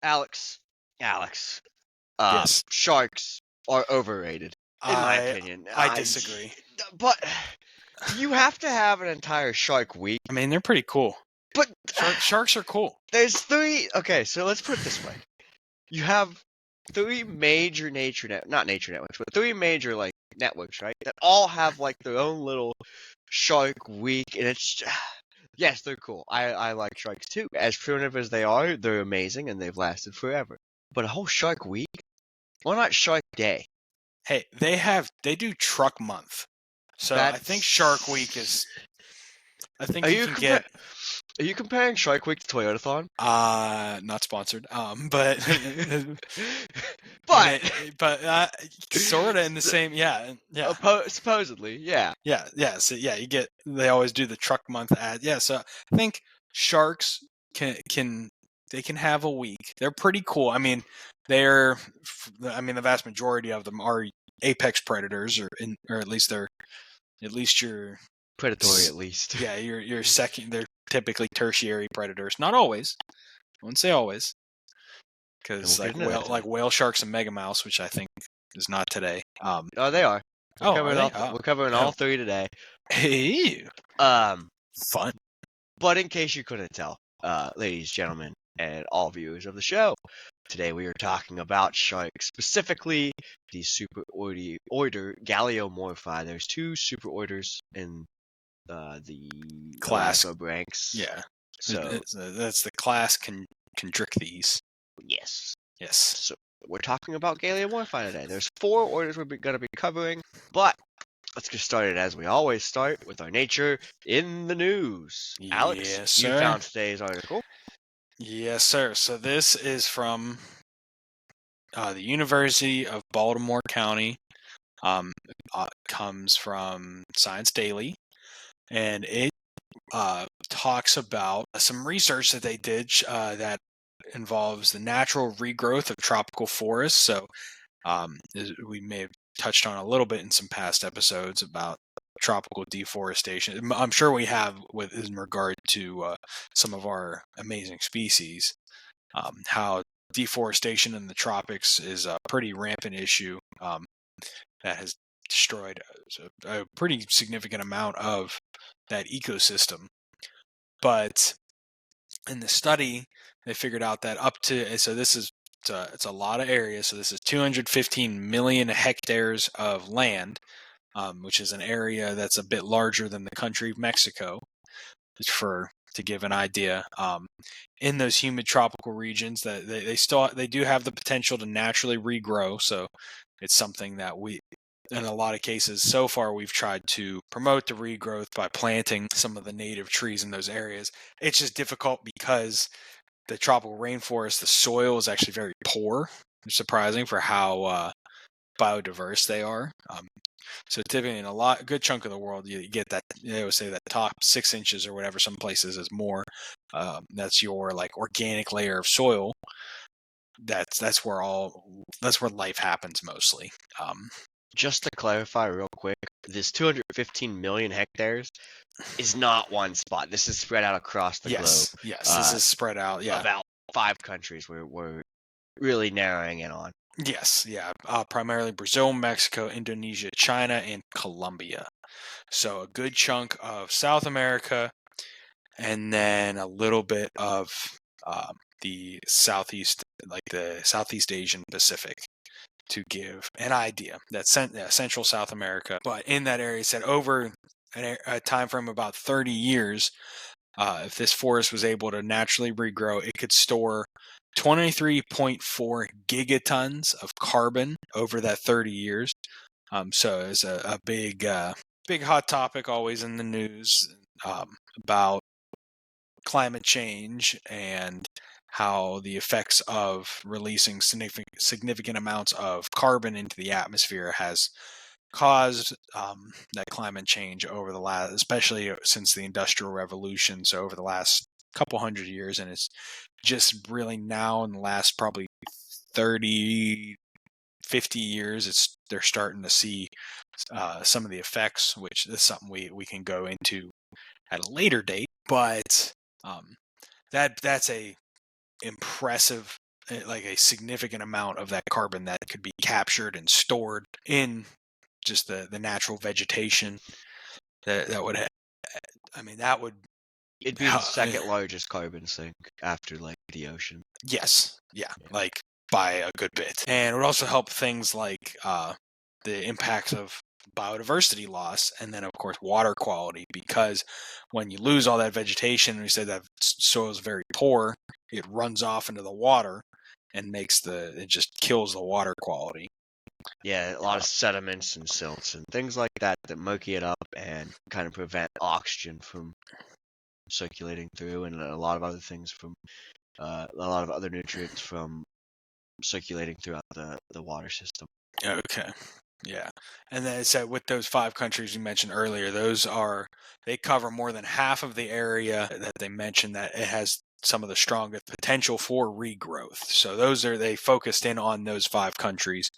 Alex, Yes. sharks are overrated, in my opinion. I disagree. But you have to have an entire Shark Week. I mean, they're pretty cool. But Sharks are cool. there's three. Okay, so let's put it this way: you have three major not nature networks, but three major like networks, right? That all have like their own little Shark Week, and it's yes, they're cool. I like sharks too. As primitive as they are, they're amazing, and they've lasted forever. But a whole Shark Week? Why not Shark Day? Hey, they do Truck Month, so I think Shark Week is. I think you can get. Are you comparing Shark Week to Toyotathon? Not sponsored. But but sort of in the same. Yeah. Supposedly, yeah. Yeah. So yeah, you get. They always do the Truck Month ad. Yeah. So I think sharks can have a week. They're pretty cool. I mean, the vast majority of them are apex predators, or at least you're Predatory, at least. Yeah, you're second. They're typically tertiary predators. Not always. I wouldn't say always, because whale sharks and megamouse, which I think is not today. Oh, they are. We're covering all three today. Hey. Fun. But in case you couldn't tell, ladies, gentlemen, and all viewers of the show, today we are talking about sharks, specifically the superorder Galeomorphi. There's two superorders in the class Elasmobranchs. Yeah. So that's the class Chondrichthyes. Yes. Yes. So we're talking about Galeomorphi today. There's 4 orders we're going to be covering, but let's get started as we always start with our nature in the news. Alex, yes, sir. You found today's article. Yes, sir. So this is from the University of Baltimore County. Comes from Science Daily, and it talks about some research that they did that involves the natural regrowth of tropical forests. So we may have touched on a little bit in some past episodes about tropical deforestation. I'm sure we have in regard to some of our amazing species, how deforestation in the tropics is a pretty rampant issue that has destroyed a pretty significant amount of that ecosystem. But in the study, they figured out that it's a lot of areas. So this is 215 million hectares of land, which is an area that's a bit larger than the country of Mexico, to give an idea. In those humid tropical regions, that they do have the potential to naturally regrow. So it's something that in a lot of cases so far, we've tried to promote the regrowth by planting some of the native trees in those areas. It's just difficult because the tropical rainforest, the soil is actually very poor. It's surprising for how biodiverse they are. So typically in a good chunk of the world, you get that, they always say that top 6 inches or whatever, some places is more. That's your like organic layer of soil. That's where life happens mostly. Just to clarify real quick, this 215 million hectares is not one spot. This is spread out across the globe. Yes, this is spread out. Yeah, about 5 countries we're really narrowing in on. Yes, yeah, primarily Brazil, Mexico, Indonesia, China, and Colombia. So a good chunk of South America, and then a little bit of the Southeast Asian Pacific, to give an idea. That's Central South America. But in that area, it said over a time frame of about 30 years, if this forest was able to naturally regrow, it could store 23.4 gigatons of carbon over that 30 years. So it's a big hot topic always in the news about climate change and how the effects of releasing significant amounts of carbon into the atmosphere has caused that climate change over the last, especially since the Industrial Revolution, so over the last couple hundred years, and it's just really now in the last probably 30, 50 years, they're starting to see some of the effects, which is something we can go into at a later date. But that's a impressive like a significant amount of that carbon that could be captured and stored in just the natural vegetation that would I mean that would It'd be the second largest carbon sink after like the ocean. yes, yeah, like by a good bit. And it would also help things like the impacts of biodiversity loss, and then of course water quality, because when you lose all that vegetation, we said that soil is very poor, it runs off into the water and it just kills the water quality. Yeah, a lot of sediments and silts and things like that murky it up and kind of prevent oxygen from circulating through, and a lot of other things from a lot of other nutrients from circulating throughout the water system. Okay. Yeah. And then it said with those 5 countries you mentioned earlier, they cover more than half of the area that they mentioned that it has some of the strongest potential for regrowth. So they focused in on those 5 countries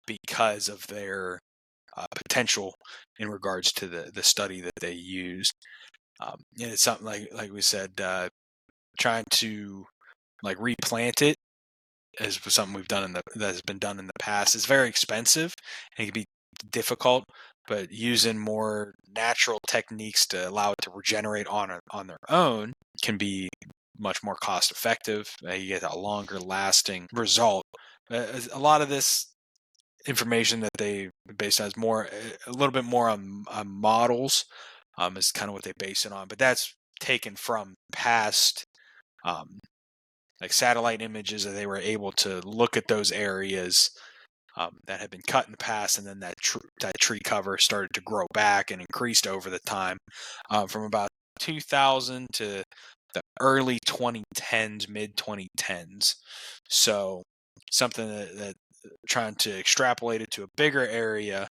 because of their potential in regards to the study that they used. And it's something like we said, trying to like replant it is something that has been done in the past. It's very expensive and it can be difficult, but using more natural techniques to allow it to regenerate on their own can be much more cost effective. You get a longer lasting result. A lot of this information that they base on is a little bit more on models, is kind of what they base it on, but that's taken from past like satellite images that they were able to look at those areas that had been cut in the past, and then that tree cover started to grow back and increased over the time from about 2000 to the early 2010s, mid 2010s. So something that trying to extrapolate it to a bigger area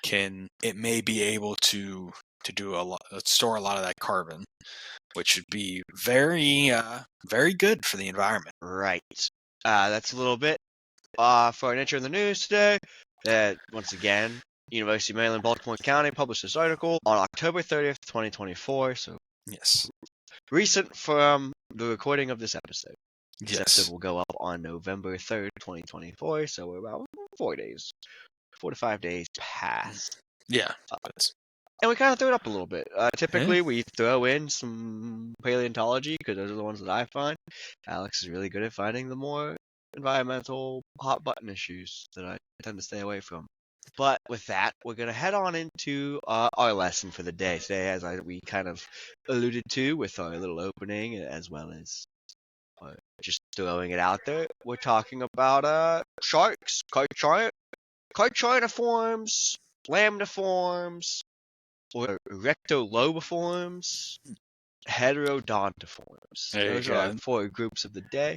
it may be able to store a lot of that carbon, which would be very very good for the environment. Right. That's a little bit for our nature in the news today. That once again, University of Maryland, Baltimore County published this article on October 30th, 2024. So Yes. recent from the recording of this episode. This Yes. episode will go up on November 3rd, 2024. So we're about 4 days, 4 to 5 days past. Yeah. And we kind of threw it up a little bit. Typically, we throw in some paleontology because those are the ones that I find. Alex is really good at finding the more environmental hot button issues that I tend to stay away from. But with that, we're going to head on into our lesson for the day today, as we kind of alluded to with our little opening, as well as just throwing it out there. We're talking about sharks, carchariforms, lamniforms, or rectolobiforms, heterodontiforms. Those are our 4 groups of the day.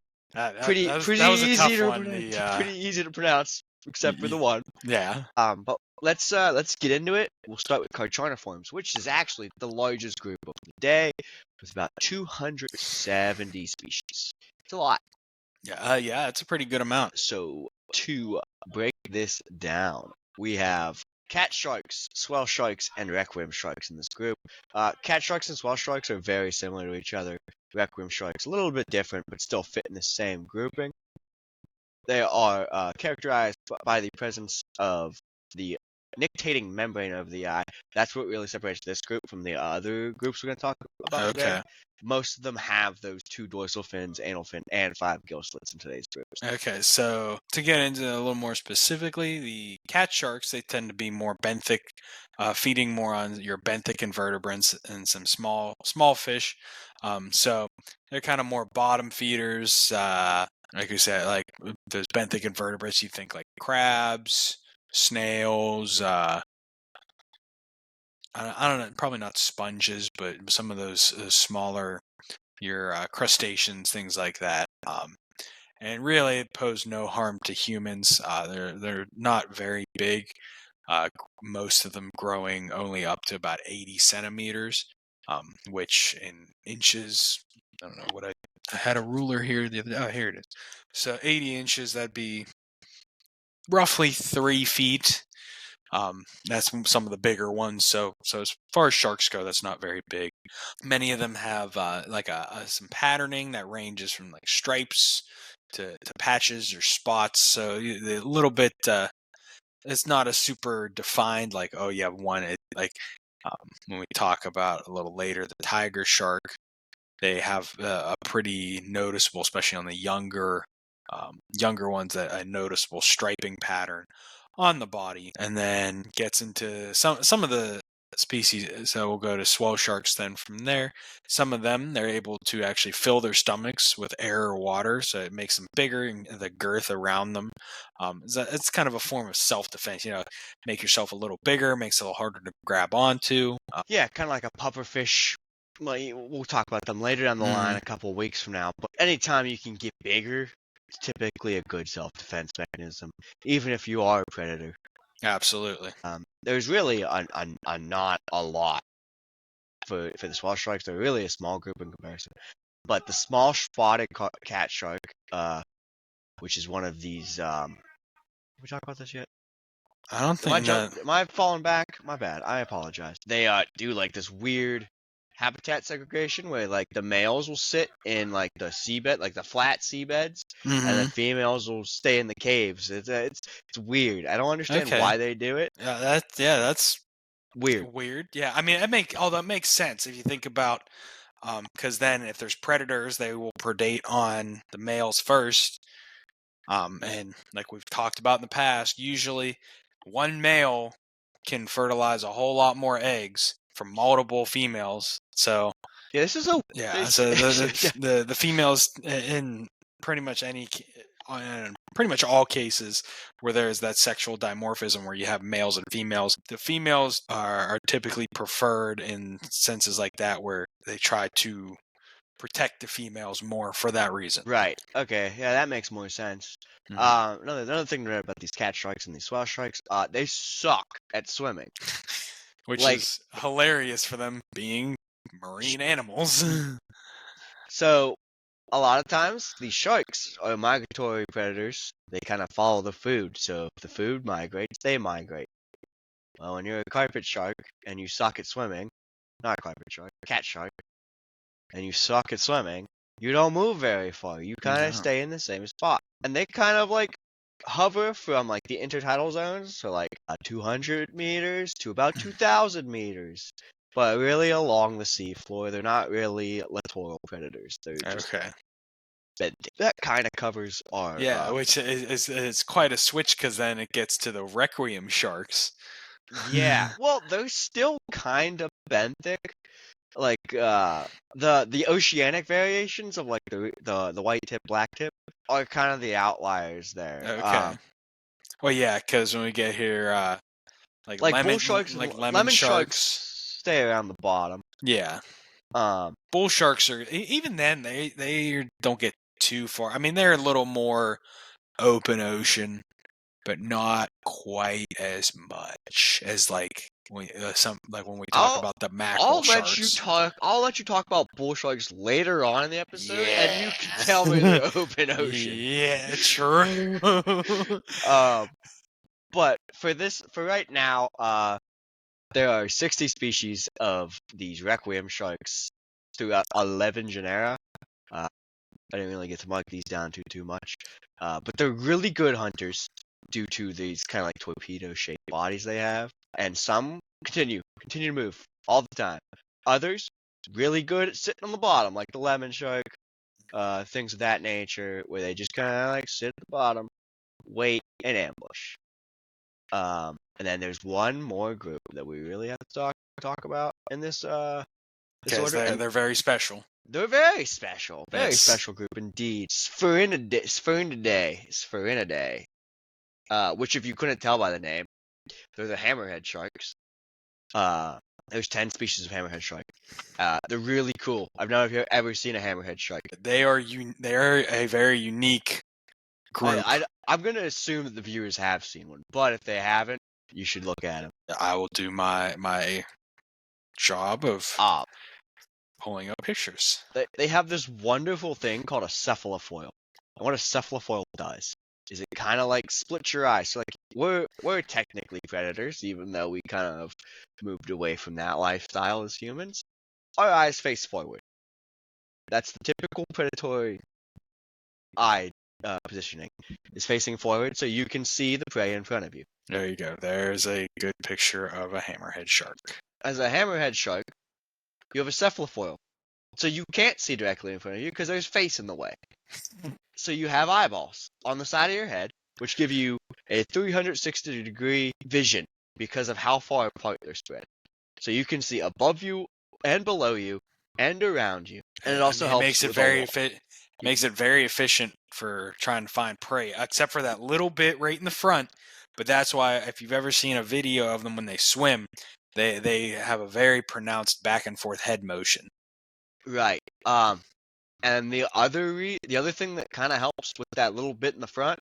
Pretty that was a tough one. Pretty easy to pronounce, except for the one. Yeah. But let's get into it. We'll start with carchariforms, which is actually the largest group of the day, with about 270 species. It's a lot. Yeah, it's a pretty good amount. So to break this down, we have cat sharks, swell sharks, and requiem sharks in this group. Cat sharks and swell sharks are very similar to each other. Requiem sharks a little bit different, but still fit in the same grouping. They are characterized by the presence of the nictating membrane of the eye. That's what really separates this group from the other groups we're going to talk about today. Most of them have those 2 dorsal fins, anal fin, and 5 gill slits in today's groups. Okay, so to get into a little more specifically, the cat sharks, they tend to be more benthic, feeding more on your benthic invertebrates and some small fish. So they're kind of more bottom feeders. Like you said, like those benthic invertebrates, you think like crabs, snails. I don't know, probably not sponges, but some of those smaller, your crustaceans, things like that. And really, it pose no harm to humans. They're not very big. Most of them growing only up to about 80 centimeters, which in inches, I don't know what I had a ruler here the other day. Oh, here it is. So 80 inches, that'd be roughly 3 feet. That's some of the bigger ones. So as far as sharks go, that's not very big. Many of them have like some patterning that ranges from like stripes to patches or spots. So a little bit, it's not a super defined like, oh, you have one. When we talk about a little later, the tiger shark, they have a pretty noticeable, especially on the younger ones, a noticeable striping pattern on the body, and then gets into some of the species. So we'll go to swell sharks then from there. Some of them, they're able to actually fill their stomachs with air or water, so it makes them bigger and the girth around them. It's kind of a form of self-defense. Make yourself a little bigger, makes it a little harder to grab onto. Yeah, kind of like a pufferfish. We'll talk about them later down the line, a couple of weeks from now. But anytime you can get bigger, it's typically a good self-defense mechanism, even if you are a predator. Absolutely. There's really not a lot for the swell sharks. They're really a small group in comparison. But the small spotted cat shark, which is one of these, have we talked about this yet? I don't think that. Am I falling back? My bad. I apologize. They do like this weird habitat segregation where like the males will sit in like the seabed, like the flat seabeds, and the females will stay in the caves. It's weird. I don't understand why they do it. That's Weird. Weird. Yeah, I mean, that makes sense if you think about, because then if there's predators, they will predate on the males first. And like we've talked about in the past, usually one male can fertilize a whole lot more eggs from multiple females. So yeah, this is so the females in pretty much pretty much all cases where there's that sexual dimorphism where you have males and females, the females are typically preferred in senses like that where they try to protect the females more for that reason. Right. Okay. Yeah, that makes more sense. Another thing to note about these cat sharks and these swell sharks, they suck at swimming, which is hilarious for them being marine animals. So, a lot of times these sharks are migratory predators. They kind of follow the food. So if the food migrates, they migrate. Well, when you're a carpet shark and you suck at swimming, not a carpet shark, cat shark, and you suck at swimming, you don't move very far. You kind of stay in the same spot. And they kind of like hover from like the intertidal zones, so like 200 meters to about 2,000 meters. But really along the seafloor, they're not really littoral predators. They're just that kind of covers our which is quite a switch because then it gets to the requiem sharks. Yeah, well, they're still kind of benthic. Like the oceanic variations of like the white tip, black tip are kind of the outliers there. Okay. Well, yeah, because when we get here, like bull sharks, like lemon sharks stay around the bottom. Yeah. Bull sharks are even then they don't get too far. I mean, they're a little more open ocean, but not quite as much as like when we talk about the mackerel sharks. I'll let you talk about bull sharks later on in the episode, and you can tell me they're open ocean. Yeah, true. But for right now, there are 60 species of these requiem sharks throughout 11 genera. I didn't really get to mark these down too much, but they're really good hunters due to these kind of like torpedo-shaped bodies they have, and some continue to move all the time. Others really good at sitting on the bottom, like the lemon shark, things of that nature, where they just kind of like sit at the bottom, wait, and ambush. And then there's one more group that we really have to talk about in this order. They're very special. They're very special. Very special group indeed. Spherinidae. Which if you couldn't tell by the name, they're the hammerhead sharks. There's 10 species of hammerhead shark. They're really cool. I've never ever seen a hammerhead shark. They are a very unique group. I'm going to assume that the viewers have seen one, but if they haven't, you should look at them. I will do my job of pulling up pictures. They have this wonderful thing called a cephalofoil. And what a cephalofoil does is it kind of like splits your eye. So like we're technically predators, even though we kind of moved away from that lifestyle as humans. Our eyes face forward. That's the typical predatory eye positioning is facing forward, so you can see the prey in front of you. There you go. There's a good picture of a hammerhead shark. As a hammerhead shark, you have a cephalofoil, so you can't see directly in front of you because there's face in the way. So you have eyeballs on the side of your head, which give you a 360-degree vision because of how far apart they're spread. So you can see above you and below you and around you, and it also helps makes it with very makes it very efficient for trying to find prey, except for that little bit right in the front. But that's why, if you've ever seen a video of them when they swim, they have a very pronounced back and forth head motion. Right. And the other thing that kind of helps with that little bit in the front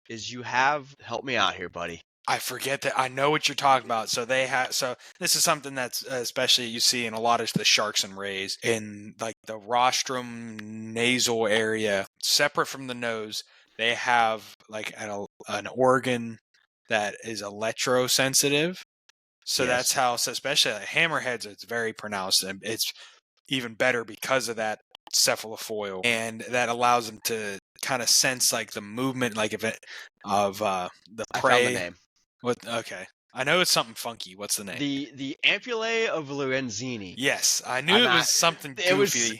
is you have, help me out here, buddy. I forget that. I know what you're talking about. So they have. So this is something that's especially you see in a lot of the sharks and rays in like the rostrum nasal area, separate from the nose. They have like an organ that is electrosensitive. So Yes. that's how. So especially like hammerheads, it's very pronounced, and it's even better because of that cephalofoil, and that allows them to kind of sense like the movement, like if it of the I prey. found the name. What? Okay, I know it's something funky. What's the name? The ampullae of Lorenzini. Yes, I knew it was something goofy. It was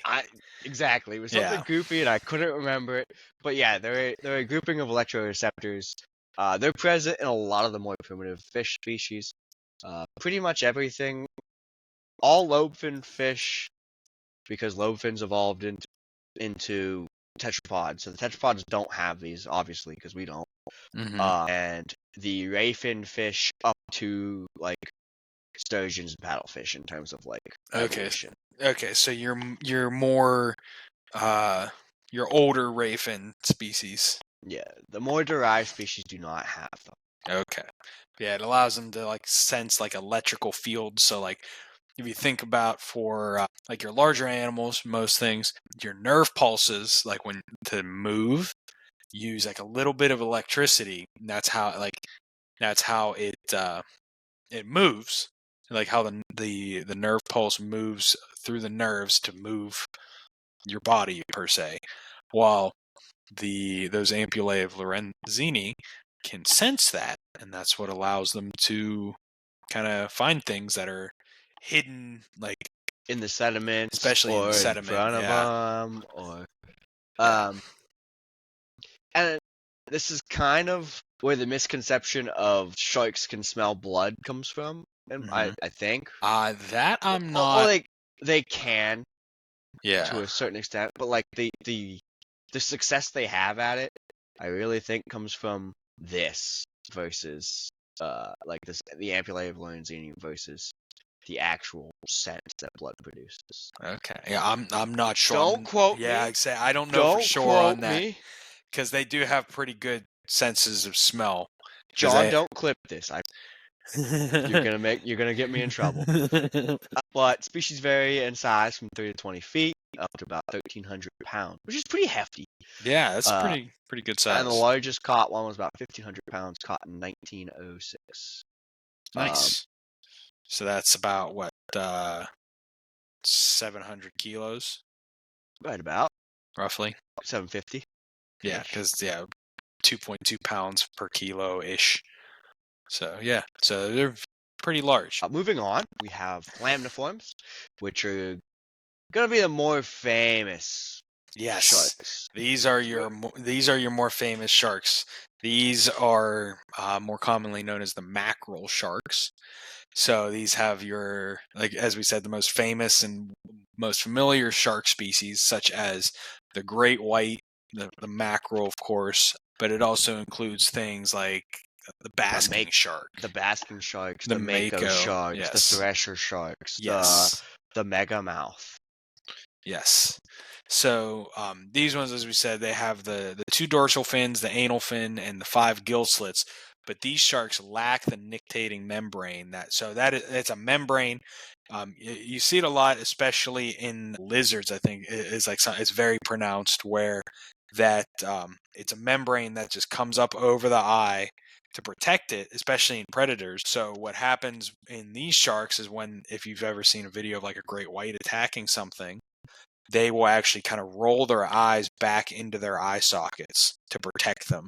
exactly. It was something goofy, and I couldn't remember it. But yeah, they're a grouping of electroreceptors. They're present in a lot of the more primitive fish species. Pretty much everything. All lobefin fish, because lobefins evolved into tetrapods. So the tetrapods don't have these, obviously, because we don't. And the rayfin fish up to like sturgeons and paddlefish in terms of like evolution. Okay, so you're more your older rayfin species. Yeah, the more derived species do not have them. Okay. Yeah, it allows them to like sense like electrical fields. So like if you think about for like your larger animals, most things, your nerve pulses like when to move use like a little bit of electricity. And that's how it moves. Like how the nerve pulse moves through the nerves to move your body per se, while those ampullae of Lorenzini can sense that, and that's what allows them to kind of find things that are hidden, like in the sediments, especially or in the sediment, in front of them, or and this is kind of where the misconception of sharks can smell blood comes from, and I think that I'm not. Well, like they can, yeah, to a certain extent, but like the success they have at it, I really think comes from this versus like the ampullae of Lorenzini versus the actual scent that blood produces. Okay, yeah, I'm not sure. Don't quote me. Yeah, I don't know for sure on that, me. Because they do have pretty good senses of smell. John, don't clip this. You're gonna get me in trouble. But species vary in size from 3 to 20 feet up to about 1,300 pounds, which is pretty hefty. Yeah, that's pretty good size. And the largest caught one was about 1,500 pounds, caught in 1906. Nice. So that's about what 700 kilos, Right about roughly. 750. Yeah, because 2.2 pounds per kilo ish. So yeah, so they're pretty large. Moving on, we have lamniforms, which are gonna be the more famous. Yes, sharks. These are your more famous sharks. These are more commonly known as the mackerel sharks. So these have your, like as we said, the most famous and most familiar shark species, such as the great white, the mackerel, of course, but it also includes things like the basking shark, the basking sharks, the mako sharks, yes. the thresher sharks, yes. the mega mouth. Yes. So these ones, as we said, they have the 2 dorsal fins, the anal fin, and the 5 gill slits. But these sharks lack the nictating membrane. It's a membrane. You see it a lot, especially in lizards. I think it's very pronounced where that it's a membrane that just comes up over the eye to protect it, especially in predators. So what happens in these sharks is if you've ever seen a video of like a great white attacking something, they will actually kind of roll their eyes back into their eye sockets to protect them.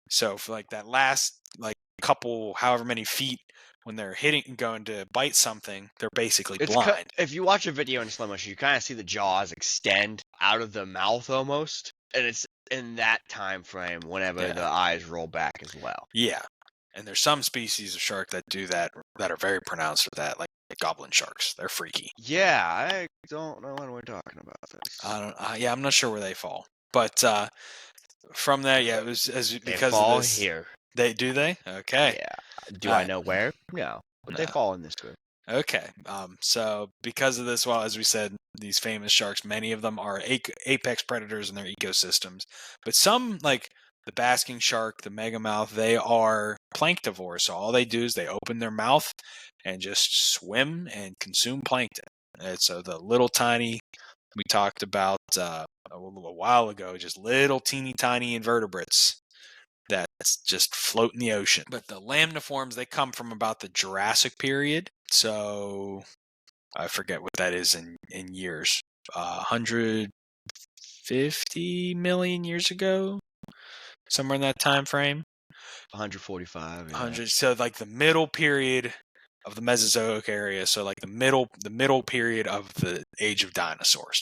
So for like that last like couple, however many feet, when they're going to bite something, they're basically blind. If you watch a video in slow motion, you kind of see the jaws extend out of the mouth almost, and it's in that time frame whenever the eyes roll back as well. Yeah, and there's some species of shark that do that are very pronounced with that, like goblin sharks. They're freaky. Yeah, I don't know when we're talking about this. I'm not sure where they fall, but from that, it was because they fall of this. Here. They okay. Yeah. Do I know where? No, but they fall in this group. Okay. So because of this, well, as we said, these famous sharks, many of them are apex predators in their ecosystems, but some, like the basking shark, the megamouth, they are planktivores. So all they do is they open their mouth and just swim and consume plankton. And so the little tiny, we talked about a while ago, just little teeny tiny invertebrates that's just float in the ocean. But the lamniforms, they come from about the Jurassic period. So I forget what that is in years. 150 million years ago, somewhere in that time frame. 145. Yeah. 100. So like the middle period of the Mesozoic area. So like the middle period of the age of dinosaurs.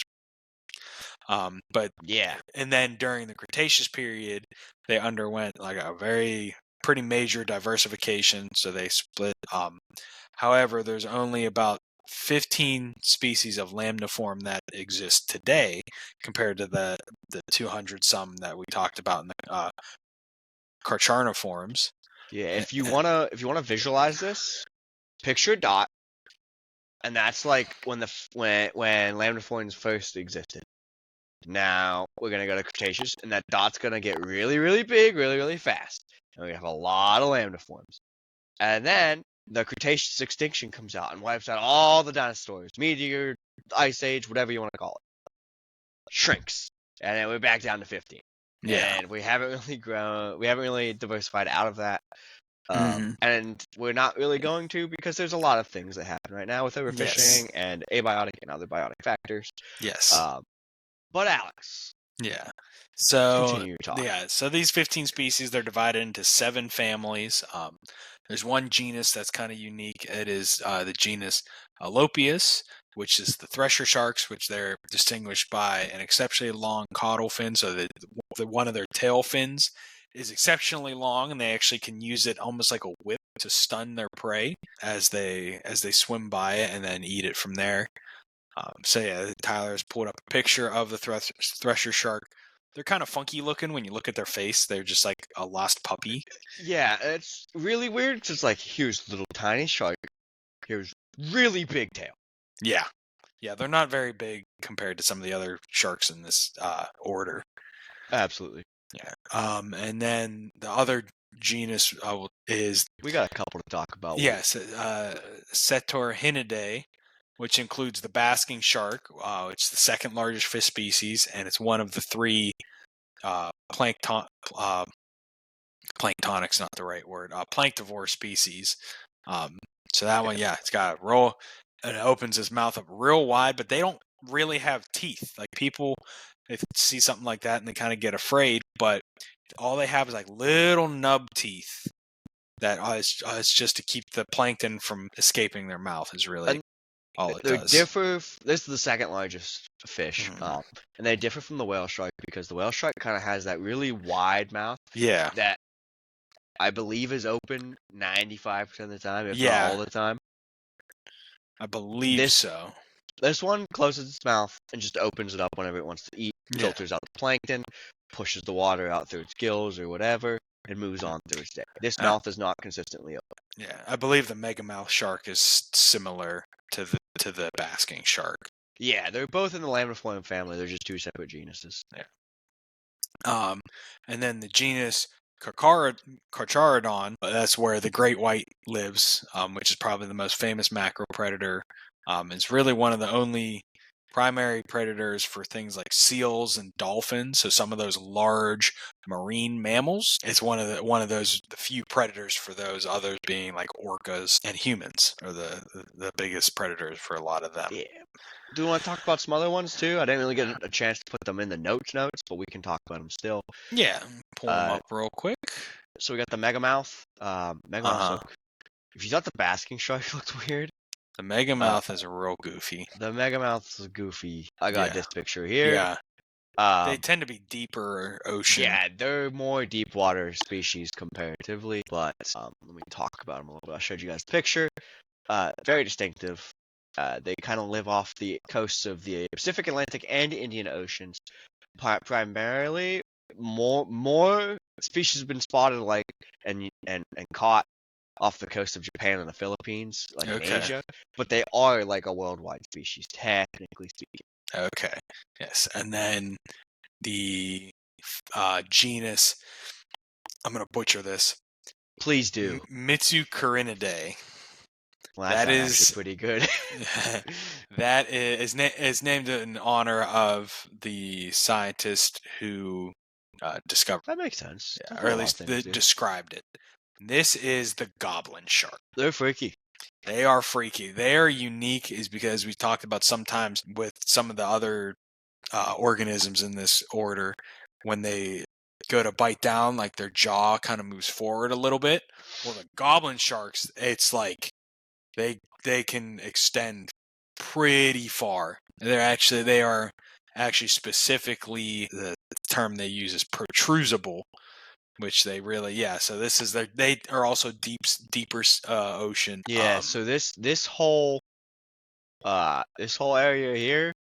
But yeah, and then during the Cretaceous period, they underwent like a pretty major diversification. So they split. However, there's only about 15 species of lamniform that exist today, compared to the 200 some that we talked about in the Carcharniforms. Yeah, if you wanna visualize this, picture a dot, and that's like when lamniforms first existed. Now we're gonna go to Cretaceous, and that dot's gonna get really, really big, really, really fast, and we have a lot of lamniforms. And then the Cretaceous extinction comes out and wipes out all the dinosaurs, meteor, ice age, whatever you want to call it. Shrinks, and then we're back down to 15. Yeah, and we haven't really grown. We haven't really diversified out of that. Mhm. And we're not really going to, because there's a lot of things that happen right now with overfishing and abiotic and other biotic factors. Yes. But Alex, Yeah. So continue your talk. so these 15 species, they're divided into 7 families. There's one genus that's kind of unique. It is the genus Alopius, which is the thresher sharks, which they're distinguished by an exceptionally long caudal fin. So one of their tail fins is exceptionally long, and they actually can use it almost like a whip to stun their prey as they swim by it and then eat it from there. Tyler has pulled up a picture of the thresher shark. They're kind of funky looking when you look at their face. They're just like a lost puppy. Yeah, it's really weird. It's like, here's little tiny shark. Here's really big tail. Yeah. Yeah, they're not very big compared to some of the other sharks in this order. Absolutely. Yeah. And then the other genus is... We got a couple to talk about. Yes, Cetorhinidae, which includes the basking shark, which is the second largest fish species, and it's one of the 3 planktonic's not the right word, planktivore species. So that one, it's got a roll, and it opens its mouth up real wide, but they don't really have teeth. Like people, they see something like that and they kind of get afraid, but all they have is like little nub teeth that it's just to keep the plankton from escaping their mouth is really all it does. This is the second largest fish, and they differ from the whale shark because the whale shark kind of has that really wide mouth. Yeah. That I believe is open 95% of the time, if not all the time. I believe so. This one closes its mouth and just opens it up whenever it wants to eat, filters out the plankton, pushes the water out through its gills or whatever, and moves on through its day. This mouth is not consistently open. Yeah, I believe the megamouth shark is similar to the basking shark. Yeah, they're both in the lamniform family. They're just 2 separate genuses. Yeah. And then the genus Carcharodon, that's where the great white lives, which is probably the most famous macro predator. It's really one of the only primary predators for things like seals and dolphins. So some of those large marine mammals. It's one of the few predators for those. Others being like orcas and humans are the biggest predators for a lot of them. Yeah. Do you want to talk about some other ones too? I didn't really get a chance to put them in the notes, but we can talk about them still. Yeah, pull them up real quick. So we got the Megamouth. Megamouth's Uh-huh. if you thought the basking shark looked weird, The Megamouth is real goofy. the Megamouth's goofy. I got Yeah. this picture here. Yeah. They tend to be deeper ocean. Yeah, they're more deep water species comparatively, but let me talk about them a little bit. I showed you guys the picture. Very distinctive. They kind of live off the coasts of the Pacific, Atlantic, and Indian Oceans. Primarily, more species have been spotted and caught off the coast of Japan and the Philippines, like in Asia. But they are like a worldwide species, technically speaking. Okay. Yes, and then the genus. I'm gonna butcher this. Please do. Mitsucarinidae. Well, that is actually pretty good. That is named in honor of the scientist who discovered. That makes sense. Yeah, or at least described it. This is the goblin shark. They're freaky. They are freaky. They are unique, is because we talked about sometimes with some of the other organisms in this order, when they go to bite down, like their jaw kind of moves forward a little bit. Well, the goblin sharks, it's like they can extend pretty far. They are actually specifically, the term they use is protrusible, which they really, so this is they are also deeper ocean. Yeah, so this whole area here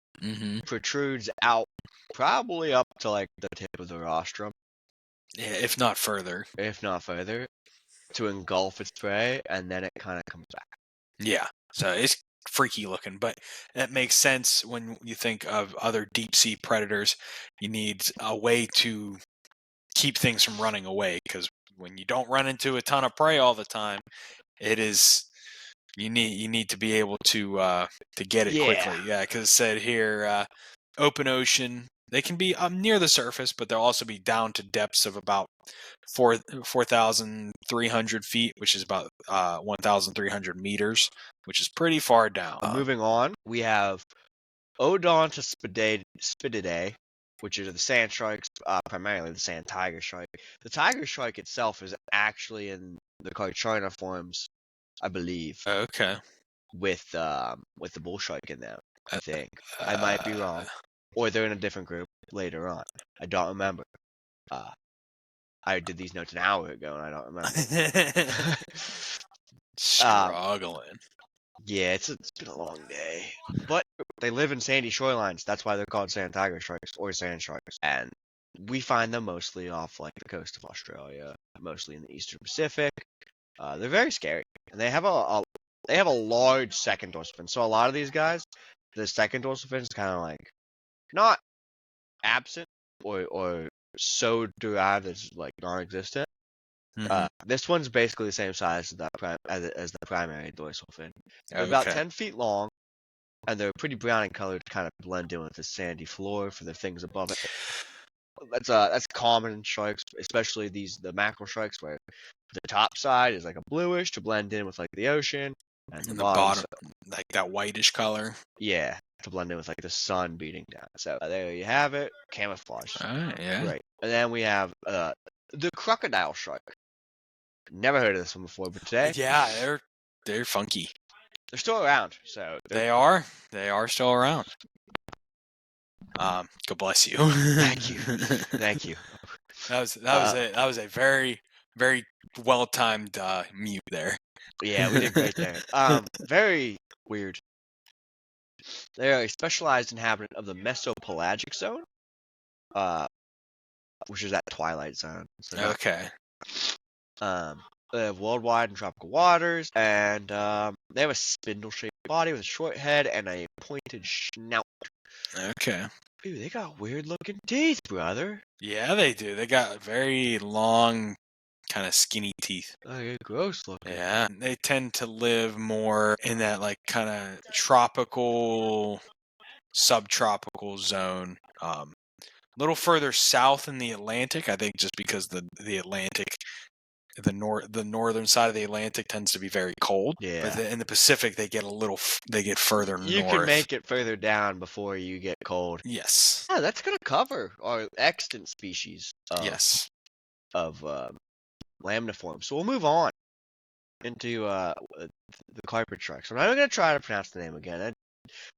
protrudes out probably up to like the tip of the rostrum. Yeah, if not further. To engulf its prey, and then it kind of comes back. Yeah, so it's freaky looking, but that makes sense when you think of other deep sea predators. You need a way to keep things from running away, because when you don't run into a ton of prey all the time, you need to be able to get it quickly. Yeah, because it said here, open ocean. They can be near the surface, but they'll also be down to depths of about 4,300 feet, which is about 1,300 meters, which is pretty far down. Moving on, we have Odontospididae, which are the sand sharks, primarily the sand tiger shark. The tiger shark itself is actually in the Carcharna forms, I believe. Okay. With the bull shark in them, I think. I might be wrong. Or they're in a different group later on. I don't remember. I did these notes an hour ago, and I don't remember. Struggling. Yeah, it's been a long day. But they live in sandy shorelines. That's why they're called sand tiger sharks or sand sharks. And we find them mostly off like the coast of Australia, mostly in the eastern Pacific. They're very scary, and they have a large second dorsal fin. So a lot of these guys, the second dorsal fin is kind of like not absent or so derived as like non-existent. This one's basically the same size as the primary dorsal fin. They're about 10 feet long, and they're pretty brown in color to kind of blend in with the sandy floor for the things above it. That's common in sharks, especially the mackerel sharks, where the top side is like a bluish to blend in with like the ocean, and the bottom like that whitish color. Yeah, to blend in with like the sun beating down. So there you have it, camouflage. Yeah. Great. And then we have the crocodile shark. Never heard of this one before, but today, yeah, they're funky. They're still around, so they are still around. God bless you. Thank you. That was a very, very well timed mute there. Yeah, we did great there. Very weird. They are a specialized inhabitant of the mesopelagic zone, which is that twilight zone. So okay. They have worldwide and tropical waters, and they have a spindle-shaped body with a short head and a pointed snout. Okay. Dude, they got weird-looking teeth, brother. Yeah, they do. They got very long, kind of skinny teeth. Oh, yeah, gross looking. Yeah, they tend to live more in that like kind of tropical subtropical zone. A little further south in the Atlantic, I think, just because the Atlantic, the northern side of the Atlantic tends to be very cold. Yeah. But in the Pacific, they get further You north. can make it further down before you get cold. Yes. Yeah, that's gonna cover our extant species Yes. of lamniforms. So we'll move on into the carpet sharks. I'm not gonna try to pronounce the name again. I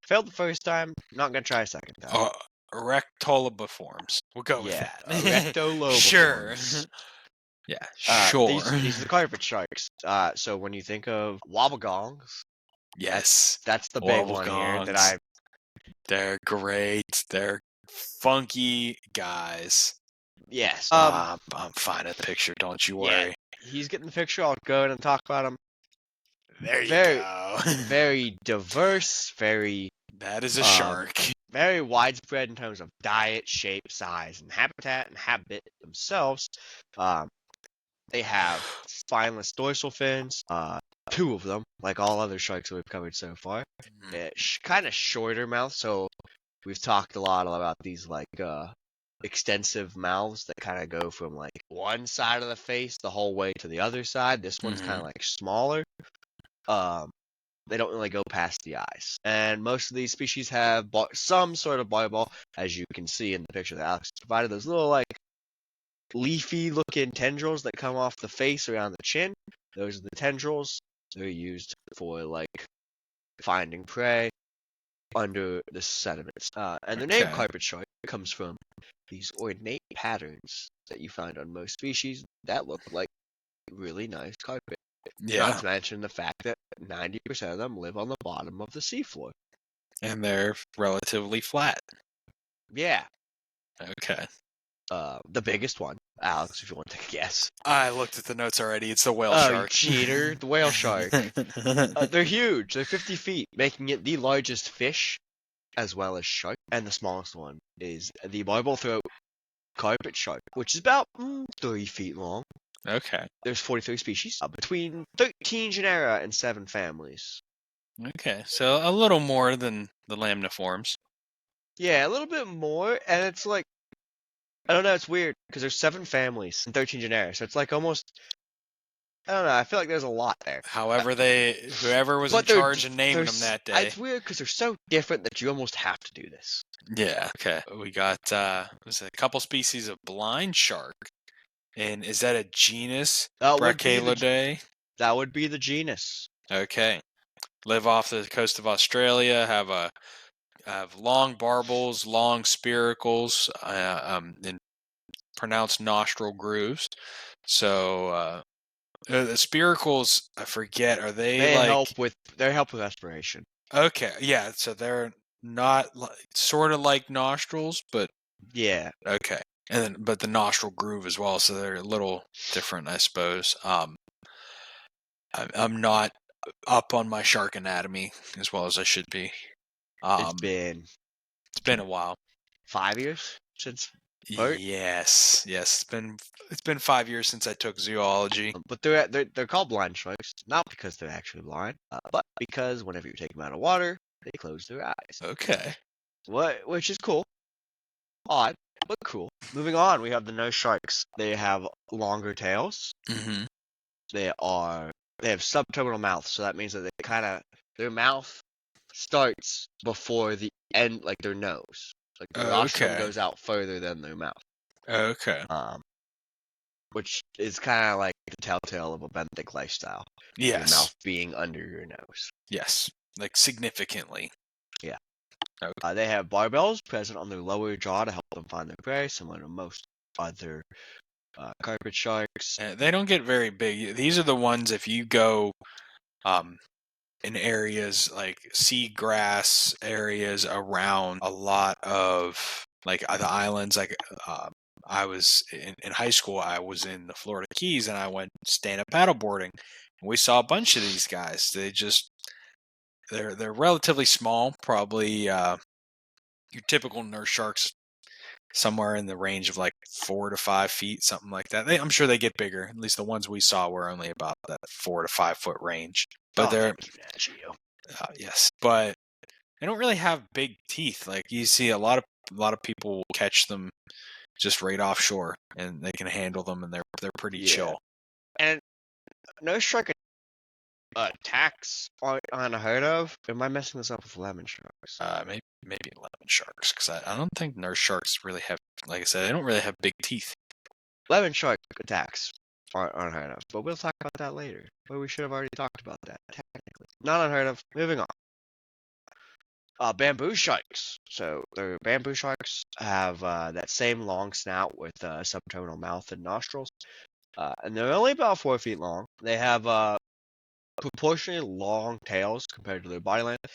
failed the first time. Not gonna try a second time. Erectolobiforms. We'll go with Yeah, that. Sure. erectolobiforms. Yeah, sure. These are the carpet sharks. So when you think of wobblegongs, Yes. that's the big one here that Wobblegongs. They're great. They're funky guys. Yes. I'm finding a picture. Don't you Yeah, worry. he's getting the picture. I'll go ahead and talk about him. There you Very, go. very diverse. Very, That is a shark. very widespread in terms of diet, shape, size, and habitat and habit themselves. They have spineless dorsal fins. Two of them, like all other sharks that we've covered so far. Kind of shorter mouth. So we've talked a lot about these like extensive mouths that kind of go from like one side of the face the whole way to the other side. This one's kind of like smaller. They don't really go past the eyes. And most of these species have some sort of barball, as you can see in the picture that Alex provided. Those little like leafy looking tendrils that come off the face around the chin. Those are the tendrils. They're used for like finding prey under the sediments. And the name carpet shark comes from these ornate patterns that you find on most species that look like really nice carpet. Yeah. Not to mention the fact that 90% of them live on the bottom of the seafloor. And they're relatively flat. Yeah. Okay. The biggest one, Alex, if you want to take a guess. I looked at the notes already. It's the whale shark. Cheater, the whale shark. They're huge. They're 50 feet, making it the largest fish as well as shark. And the smallest one is the barbel throat carpet shark, which is about 3 feet long. Okay. There's 43 species, between 13 genera and 7 families. Okay, so a little more than the lamniforms. Yeah, a little bit more, and it's like, I don't know, it's weird, because there's 7 families and 13 genera, so it's like almost, I don't know, I feel like there's a lot there. However, whoever was in charge of naming them that day. It's weird, because they're so different that you almost have to do this. Yeah, okay. We got, was a couple species of blind shark. And is that a genus? Brachylidae? That would be the genus. Okay. Live off the coast of Australia, have long barbels, long spiracles, and pronounced nostril grooves. So the spiracles, I forget, are they help with respiration. Okay, yeah, so they're not sort of like nostrils, but yeah. Okay. And then but the nostril groove as well, so they're a little different, I suppose. I'm not up on my shark anatomy as well as I should be. It's been a while. 5 years since birth? Yes. It's been 5 years since I took zoology. But they're called blind sharks, not because they're actually blind, but because whenever you take them out of water, they close their eyes. Okay. Which is cool. Odd, but cool. Moving on, we have the nose sharks. They have longer tails. Mm-hmm. They have subterminal mouths, so that means that their mouth starts before the end, like their nose. Like their rostrum goes out further than their mouth. Okay. Which is kind of like the telltale of a benthic lifestyle. Yes. Your mouth being under your nose. Yes, like significantly. Yeah. Okay. They have barbels present on their lower jaw to help them find their prey, similar to most other carpet sharks. They don't get very big. These are the ones if you go in areas like seagrass areas around a lot of like the islands. Like I was in high school, I was in the Florida Keys and I went stand-up paddleboarding. And we saw a bunch of these guys. They're relatively small, probably your typical nurse sharks somewhere in the range of like 4 to 5 feet, something like that. I'm sure they get bigger. At least the ones we saw were only about that 4 to 5 foot range. But they're thank you, Nat Geo. yes, but they don't really have big teeth. Like you see a lot of people catch them just right offshore, and they can handle them, and they're pretty Yeah. chill. And no shark attacks are unheard of. Am I messing this up with lemon sharks? Maybe lemon sharks, because I don't think nurse sharks really have, like I said, they don't really have big teeth. Lemon shark attacks aren't unheard of, but we'll talk about that later. Well, we should have already talked about that, technically. Not unheard of. Moving on. Bamboo sharks. So the bamboo sharks have that same long snout with subterminal mouth and nostrils. And they're only about 4 feet long. They have proportionally long tails compared to their body length.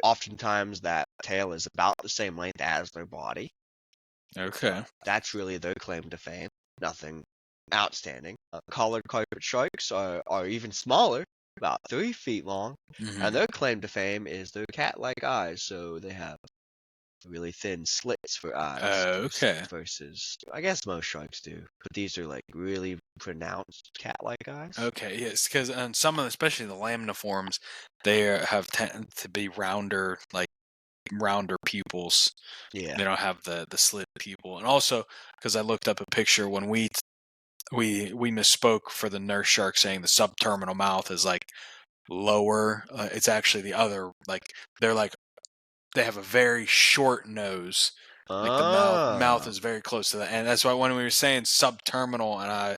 Oftentimes that tail is about the same length as their body. Okay. That's really their claim to fame. Nothing outstanding. Collared carpet sharks are even smaller, about 3 feet long, Mm-hmm. and their claim to fame is their cat-like eyes. So they have really thin slits for eyes. Okay. Versus, I guess most sharks do, but these are like really pronounced cat-like eyes. Okay, yes, because some of, especially the lamniforms, they have tend to be rounder, like rounder pupils. Yeah. They don't have the slit pupil, and also because I looked up a picture when we misspoke for the nurse shark, saying the subterminal mouth is like lower. It's actually the other, like they're like they have a very short nose. Like the mouth is very close to that, and that's why when we were saying subterminal, and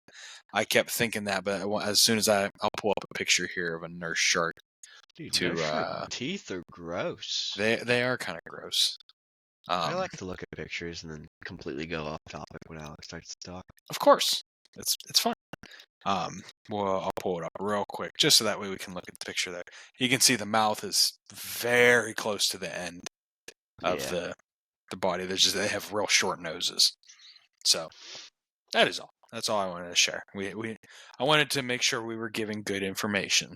I kept thinking that, but as soon as I'll pull up a picture here of a nurse shark. Dude, nurse shark teeth are gross. They are kind of gross. I like to look at pictures and then completely go off topic when Alex starts to talk. Of course, it's fun. Well, I'll pull it up real quick, just so that way we can look at the picture there. You can see the mouth is very close to the end of the body. They have real short noses. So that is all. That's all I wanted to share. I wanted to make sure we were giving good information,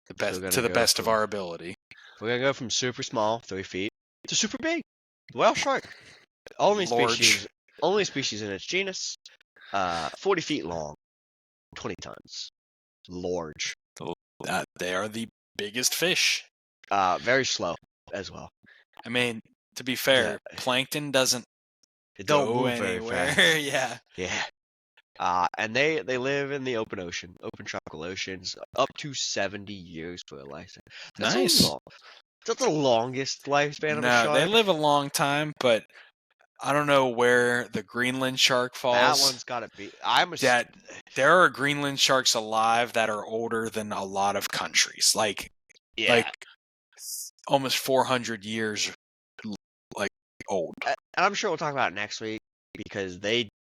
to the best of our ability. We're gonna go from super small, 3 feet, to super big. Whale shark, only species in its genus. 40 feet long, 20 tons. Large. They are the biggest fish. Very slow as well. I mean, to be fair, plankton doesn't don't go move anywhere. very Yeah. Yeah. And they live in the open tropical oceans, up to 70 years for a lifespan. Nice. That's the longest lifespan of a shark. No, they live a long time, but I don't know where the Greenland shark falls. That one's got to be. There are Greenland sharks alive that are older than a lot of countries. Like almost 400 years like old. And I'm sure we'll talk about it next week because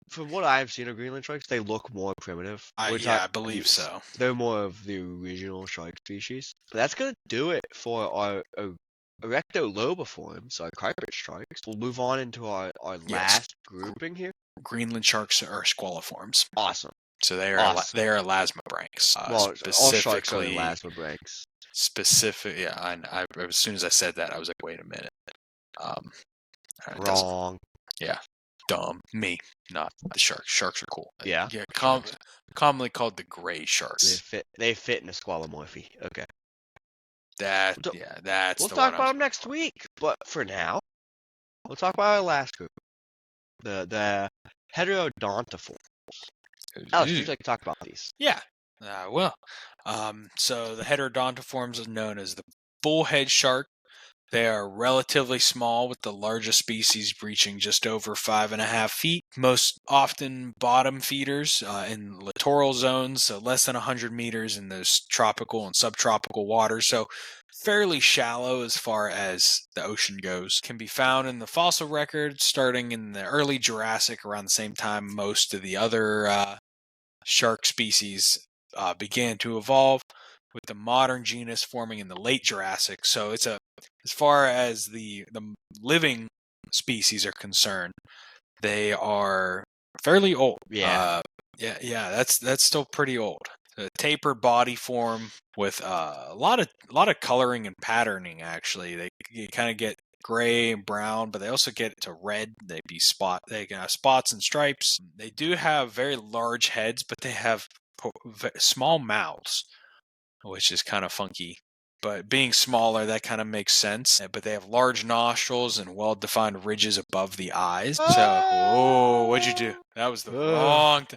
from what I've seen of Greenland sharks, they look more primitive. I believe so. They're more of the original shark species. But that's going to do it for our Erectolobiforms, our carpet sharks. We'll move on into our last grouping here. Greenland sharks are squaliforms. Awesome. So they are Elasmobranchs. Well, all sharks are Elasmobranchs. Yeah. As soon as I said that, I was like, wait a minute. Wrong. Yeah. Dumb. Me. Not the sharks. Sharks are cool. Yeah. Commonly called the gray sharks. They fit in a squalomorphy. Okay. We'll talk about them next week. But for now, we'll talk about our last group. The heterodontiforms. Alex, would you like to talk about these? Yeah. I will. So the heterodontiforms are known as the bullhead shark. They are relatively small, with the largest species reaching just over 5.5 feet. Most often bottom feeders in littoral zones, so less than 100 meters in those tropical and subtropical waters. So fairly shallow as far as the ocean goes. Can be found in the fossil record starting in the early Jurassic, around the same time most of the other shark species began to evolve, with the modern genus forming in the late Jurassic. So it's as far as the living species are concerned, they are fairly old. Yeah. That's still pretty old. A tapered body form with a lot of coloring and patterning. Actually, you kind of get gray and brown, but they also get to red. They can have spots and stripes. They do have very large heads, but they have small mouths, which is kind of funky. but being smaller, that kind of makes sense. But they have large nostrils and well-defined ridges above the eyes. So, what'd you do? That was the wrong.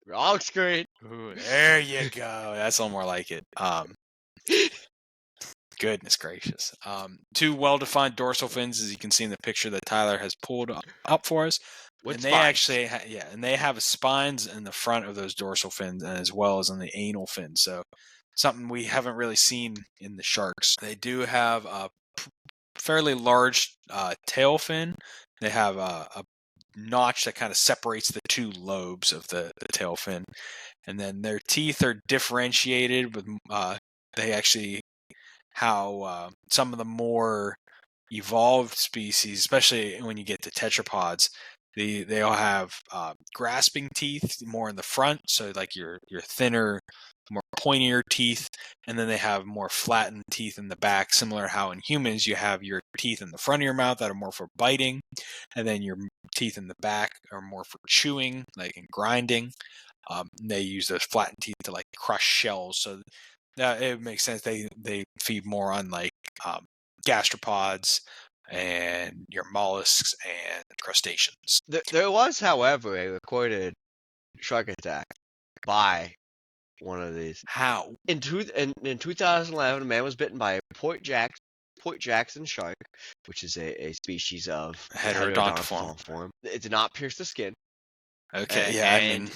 Wrong screen. Ooh, there you go. That's a little more like it. Goodness gracious. Two well-defined dorsal fins, as you can see in the picture that Tyler has pulled up for us. With and spines. they actually, and they have spines in the front of those dorsal fins, and as well as on the anal fin. So something we haven't really seen in the sharks. They do have a fairly large tail fin. They have a notch that kind of separates the two lobes of the tail fin, and then their teeth are differentiated with. They actually how some of the more evolved species, especially when you get to tetrapods, they all have grasping teeth more in the front, so like your thinner, more pointier teeth, and then they have more flattened teeth in the back, similar to how in humans you have your teeth in the front of your mouth that are more for biting, and then your teeth in the back are more for chewing, like and grinding. They use those flattened teeth to like crush shells, so it makes sense. They feed more on like gastropods and your mollusks and crustaceans. There was, however, a recorded shark attack by one of these. How? In 2011, a man was bitten by a Port Jackson shark, which is a species of Heterodontiform. form. It did not pierce the skin. Okay, yeah, I mean,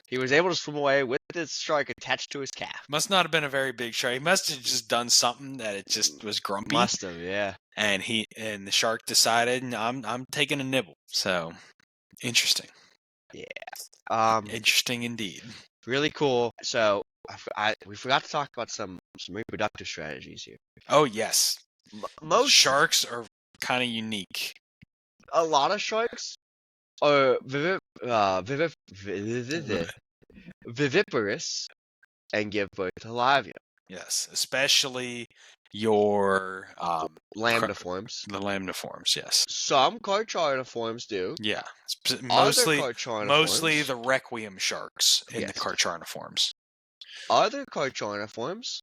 he was able to swim away with this shark attached to his calf. must not have been a very big shark. He must have just done something that it just was grumpy. Must have, yeah. And the shark decided, I'm taking a nibble. So interesting. Yeah. Interesting indeed. Really cool. So we forgot to talk about some reproductive strategies here. Oh yes, Most sharks are kind of unique. A lot of sharks are viviparous and give birth to live young. Yes, especially your Lamniforms. the lamniforms. Yes. Some Carcharniforms do. Yeah, Other mostly Carcharniforms. the requiem sharks in the Yes. Carcharniforms. Other Carcharniforms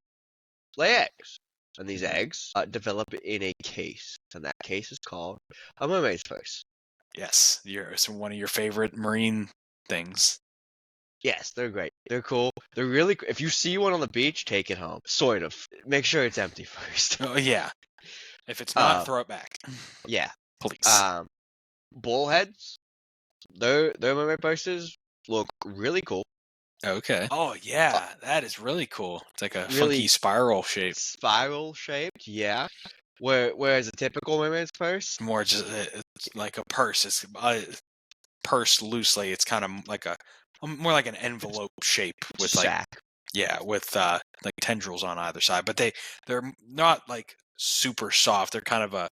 lay eggs, and these eggs develop in a case, and that case is called a mermaid's purse. Yes, it's one of your favorite marine things. Yes, they're great. They're cool. They're really. If you see one on the beach, take it home. Sort of. Make sure it's empty first. Oh yeah. If it's not, throw it back. Yeah. Please. Bullheads. Their mermaid purses look really cool. Okay. Oh yeah, that is really cool. It's like a Really funky spiral shape. Spiral shaped, yeah. Whereas a typical mermaid's purse, More just it's like a purse. It's pursed loosely. It's kind of like more like an envelope shape with sack. with like tendrils on either side. But they're not like super soft. They're kind of a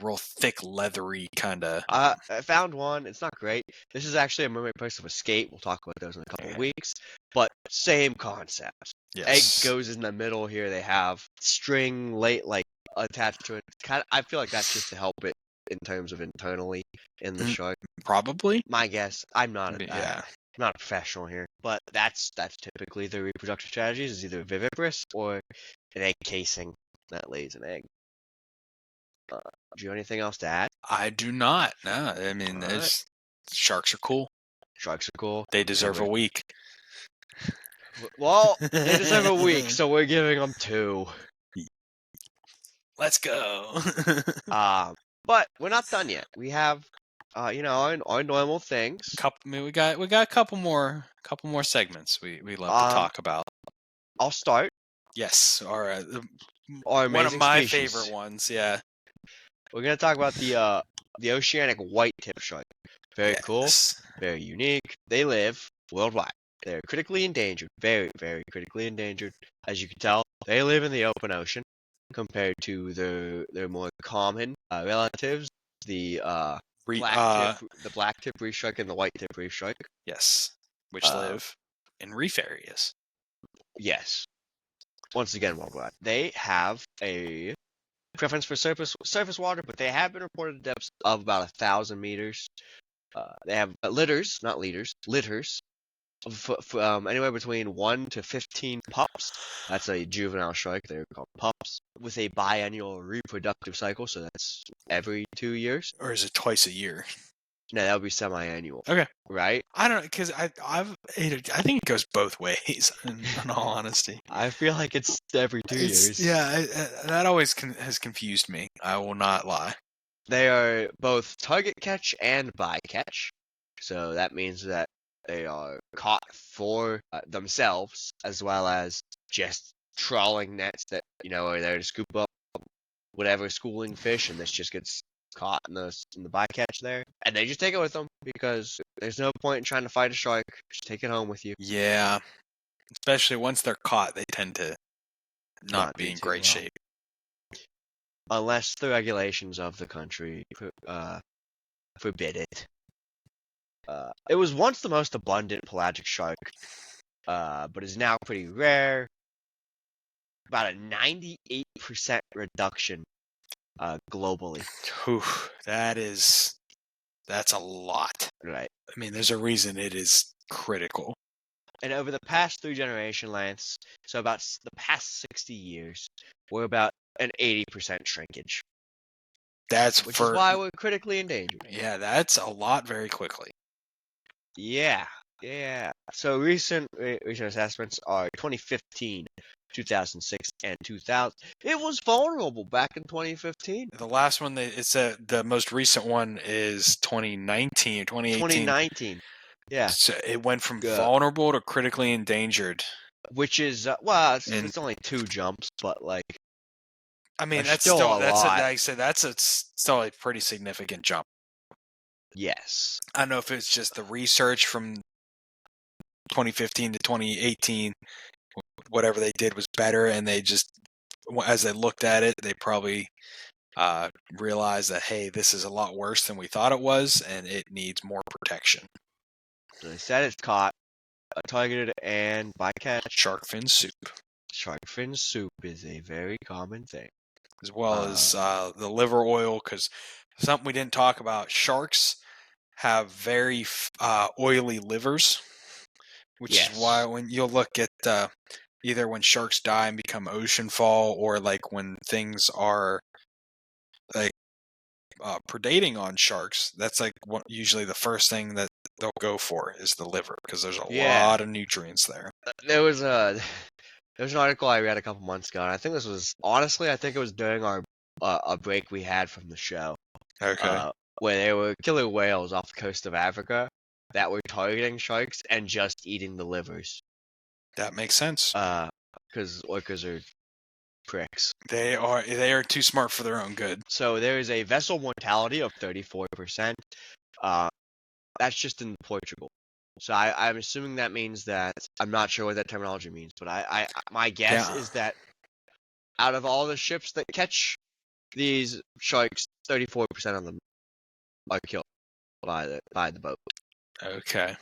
real thick, leathery kind of. I found one. It's not great. This is actually a mermaid purse of a skate. We'll talk about those in a couple of weeks. But same concept. Yes. Egg goes in the middle here. They have string attached to it. I feel like that's just to help it in terms of internally in the shark. Probably. My guess. I'm not Yeah. I'm not a professional here, but that's typically the reproductive strategies is either viviparous or an egg casing that lays an egg. Do you have anything else to add? I do not. No, I mean, sharks are cool. Sharks are cool. They deserve a week. Well, they deserve a week, so we're giving them 2. Let's go. But we're not done yet. We have, our normal things. We got a couple more segments we love to talk about. I'll start. Yes, all right. One of my favorite ones. Yeah. We're gonna talk about the oceanic white-tip shark. Very cool. Very unique. They live worldwide. They're critically endangered. Very, very critically endangered. As you can tell, they live in the open ocean compared to their more common relatives, the black-tip reef shark and the white-tip reef shark. Yes, which live in reef areas. Yes. Once again, worldwide. They have a preference for surface water, but they have been reported at depths of about 1,000 meters. They have litters, not leaders, litters anywhere between 1 to 15 pups. That's a juvenile shark. They're called pups with a biennial reproductive cycle. So that's every 2 years. Or is it twice a year? No, that would be semi-annual. Okay. Right? I don't know, because I think it goes both ways. In all honesty, I feel like it's every 2 years. that always has confused me. I will not lie. They are both target catch and bycatch. So that means that they are caught for themselves, as well as just trawling nets that are there to scoop up whatever schooling fish, and this just gets caught in the bycatch there, and they just take it with them because there's no point in trying to fight a shark. Just take it home with you. Yeah, especially once they're caught, they tend to not be do in too great well. shape. Unless the regulations of the country forbid it. It was once the most abundant pelagic shark, but is now pretty rare. About a 98% reduction globally. Whew, that's a lot. Right. I mean, there's a reason it is critical. And over the past 3 generation lengths, so about the past 60 years, we're about an 80% shrinkage. Which is why we're critically endangered. Yeah, that's a lot very quickly. Yeah. So recent assessments are 2015, 2006, and 2000. It was vulnerable back in 2015. The last one, the most recent one is 2019 or 2018. 2019. Yeah. So it went from vulnerable to critically endangered. Which is, it's only 2 jumps, but like. I mean, that's still a lot. Like I said, still a pretty significant jump. Yes. I don't know if it's just the research from 2015 to 2018, whatever they did was better, and they just, as they looked at it, they probably realized that, hey, this is a lot worse than we thought it was, and it needs more protection. So they said it's caught, targeted, and bycatch. Shark fin soup. Shark fin soup is a very common thing. As well as the liver oil, because something we didn't talk about, sharks have very oily livers, which is why when you'll look at either when sharks die and become ocean fall, or like when things are like predating on sharks, that's like usually the first thing that they'll go for is the liver, because there's a lot of nutrients there. There was an article I read a couple months ago, and I think this was I think it was during our a break we had from the show. Okay. Where there were killer whales off the coast of Africa that were targeting sharks and just eating the livers. That makes sense. Because orcas are pricks. They are too smart for their own good. So there is a vessel mortality of 34%. That's just in Portugal. So I'm assuming that means that, I'm not sure what that terminology means, but my guess is that out of all the ships that catch these sharks, 34% of them are killed by the boat. Okay.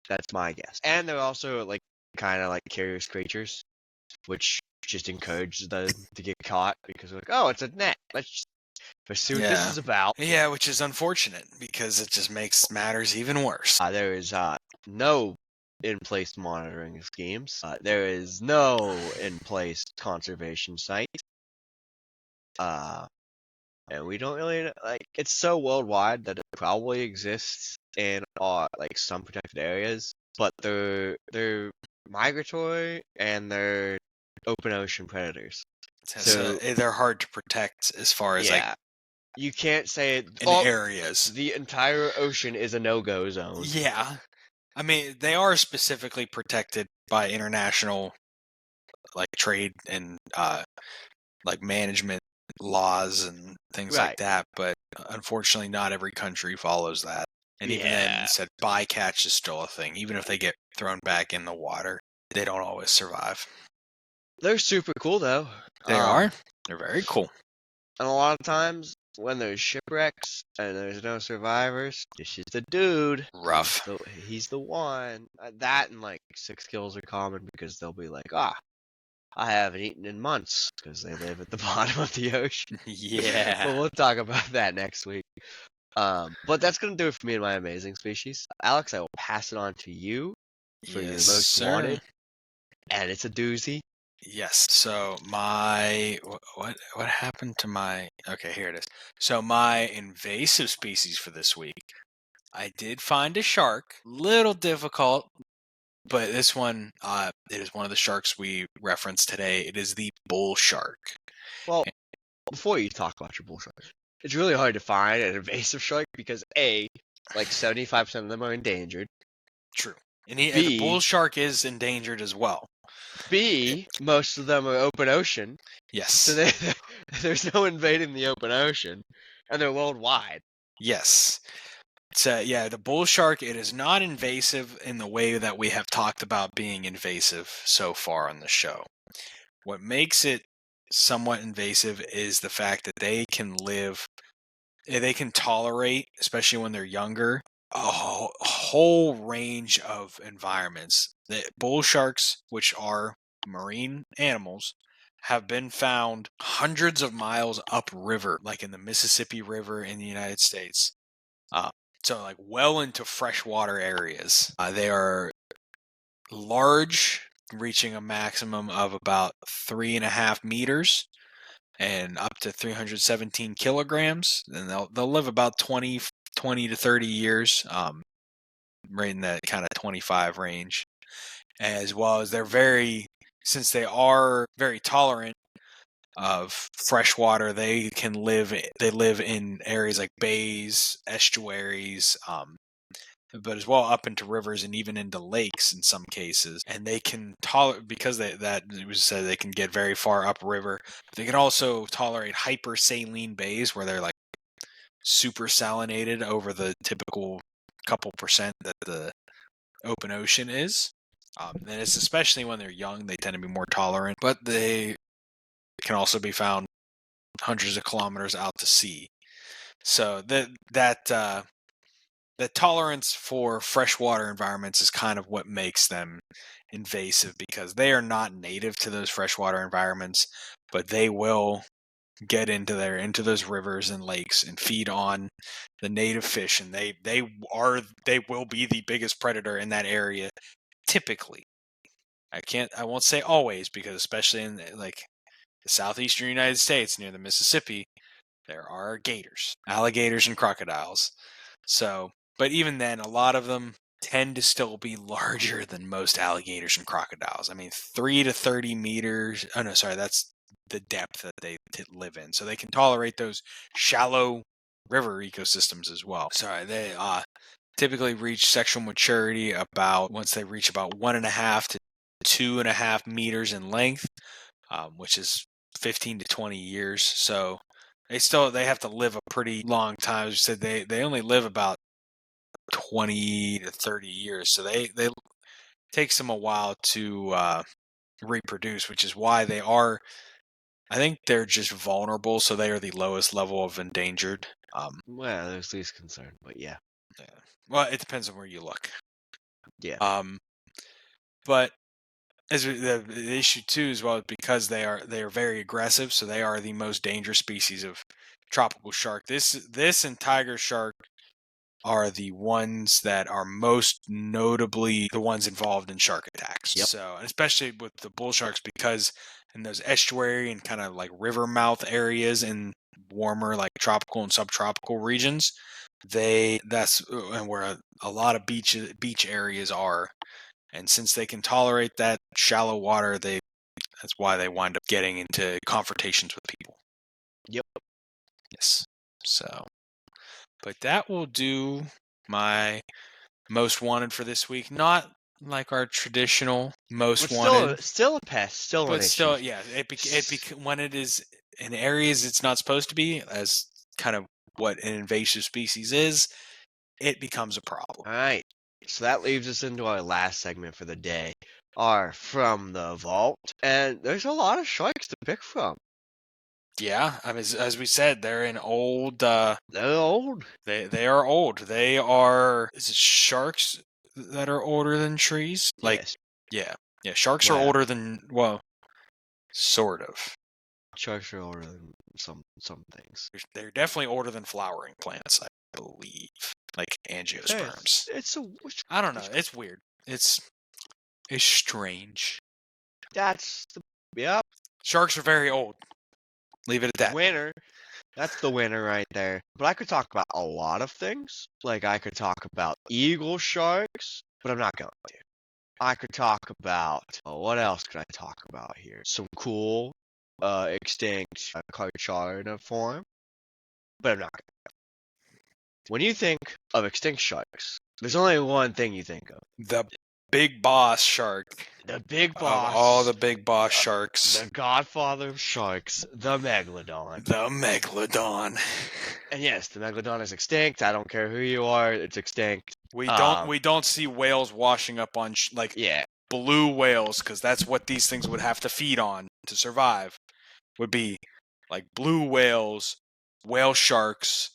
That's my guess. And they're also like kind of like curious creatures, which just encourages them to get caught because they're like, oh, it's a net. Let's just see what this is about. Yeah, which is unfortunate because it just makes matters even worse. There is no in-place monitoring schemes. There is no in-place conservation site. And we don't really like. It's so worldwide that it probably exists in like some protected areas, but they're migratory and they're open ocean predators. So they're hard to protect as far as like. You can't say in areas. The entire ocean is a no-go zone. Yeah. I mean, they are specifically protected by international like trade and like management laws and things like that, but unfortunately not every country follows that. And even then, said bycatch is still a thing. Even if they get thrown back in the water, they don't always survive. They're super cool though. They are. They're very cool. And a lot of times when there's shipwrecks and there's no survivors, this is the dude. Rough. He's the one. That and like 6 kills are common because they'll be like, I haven't eaten in months because they live at the bottom of the ocean. Yeah. But we'll talk about that next week. But that's going to do it for me and my amazing species. Alex, I will pass it on to you for your Yes, most sir. wanted, and it's a doozy. Yes. So my what happened to my? Okay, here it is. So my invasive species for this week, I did find a shark. Little difficult, but this one, it is one of the sharks we referenced today. It is the bull shark. Well, before you talk about your bull sharks, it's really hard to find an invasive shark because A, like 75% of them are endangered. True. And the bull B, shark is endangered as well. most of them are open ocean, so Yes. there's no invading the open ocean, and they're worldwide. Yes. So yeah, the bull shark, it is not invasive in the way that we have talked about being invasive so far on the show. What makes it somewhat invasive is the fact that they can tolerate, especially when they're younger, a whole range of environments. The bull sharks, which are marine animals, have been found hundreds of miles upriver, like in the Mississippi River in the United States. Uh, so, like, well into freshwater areas. They are large, reaching a maximum of about 3.5 meters and up to 317 kilograms. And they'll live about 20 to 30 years, right in that kind of 25 range. As well as since they are very tolerant of fresh water, they live in areas like bays, estuaries, but as well up into rivers and even into lakes in some cases. And they can tolerate, because that it was said, they can get very far upriver. They can also tolerate hypersaline bays where they're like super salinated over the typical couple percent that the open ocean is. And it's especially when they're young, they tend to be more tolerant, but they can also be found hundreds of kilometers out to sea. So the tolerance for freshwater environments is kind of what makes them invasive, because they are not native to those freshwater environments, but they will get into those rivers and lakes and feed on the native fish, and they will be the biggest predator in that area typically. I won't say always, because especially in like the southeastern United States near the Mississippi, there are gators, alligators, and crocodiles. So, but even then, a lot of them tend to still be larger than most alligators and crocodiles. I mean, 3 to 30 meters. Oh no, sorry, that's the depth that they live in. So they can tolerate those shallow river ecosystems as well. Sorry, they typically reach sexual maturity once they reach about 1.5 to 2.5 meters in length, which is 15 to 20 years. So they have to live a pretty long time. As you said, they only live about 20 to 30 years. So they takes them a while to reproduce, which is why I think they're just vulnerable. So they are the lowest level of endangered. Well, there's least concern, but yeah. Yeah. Well, it depends on where you look. Yeah. But the issue too, as well, because they are very aggressive, so they are the most dangerous species of tropical shark. This and tiger shark are the ones that are most notably the ones involved in shark attacks. Yep. So, and especially with the bull sharks, because in those estuary and kind of like river mouth areas in warmer, like tropical and subtropical regions, that's and where a lot of beach areas are. And since they can tolerate that shallow water, that's why they wind up getting into confrontations with people. Yep. Yes. So, but that will do my most wanted for this week. Not like our traditional most But wanted, still a pest, still an but issue. still, yeah. When it is in areas it's not supposed to be, as kind of what an invasive species is, it becomes a problem. All right. So that leaves us into our last segment for the day, our From the Vault. And there's a lot of sharks to pick from. Yeah, I mean, as we said, they're in old. They're old. They are old. They are. Is it sharks that are older than trees? Like, Yes. yeah. Sharks are Well, older than, well, sort of. sharks are older than some things. They're definitely older than flowering plants, I believe. Like Hey, angiosperms. it's a I don't know. It's weird. It's is strange. That's the yep Sharks are very old. Leave it at that. winner. That's the winner right there. But I could talk about a lot of things. Like I could talk about eagle sharks, but I'm not going to. I could talk about what else could I talk about here? Some cool extinct carcharodontiform, but I'm not going. When you think of extinct sharks, there's only one thing you think of. The big boss shark The big of all boss, the big boss sharks. the godfather of sharks, the megalodon. The megalodon. And yes, the megalodon is extinct. I don't care who you are, it's extinct. We don't see whales washing up on like Yeah, blue whales, because that's what these things would have to feed on to survive. Would be like blue whales, whale sharks,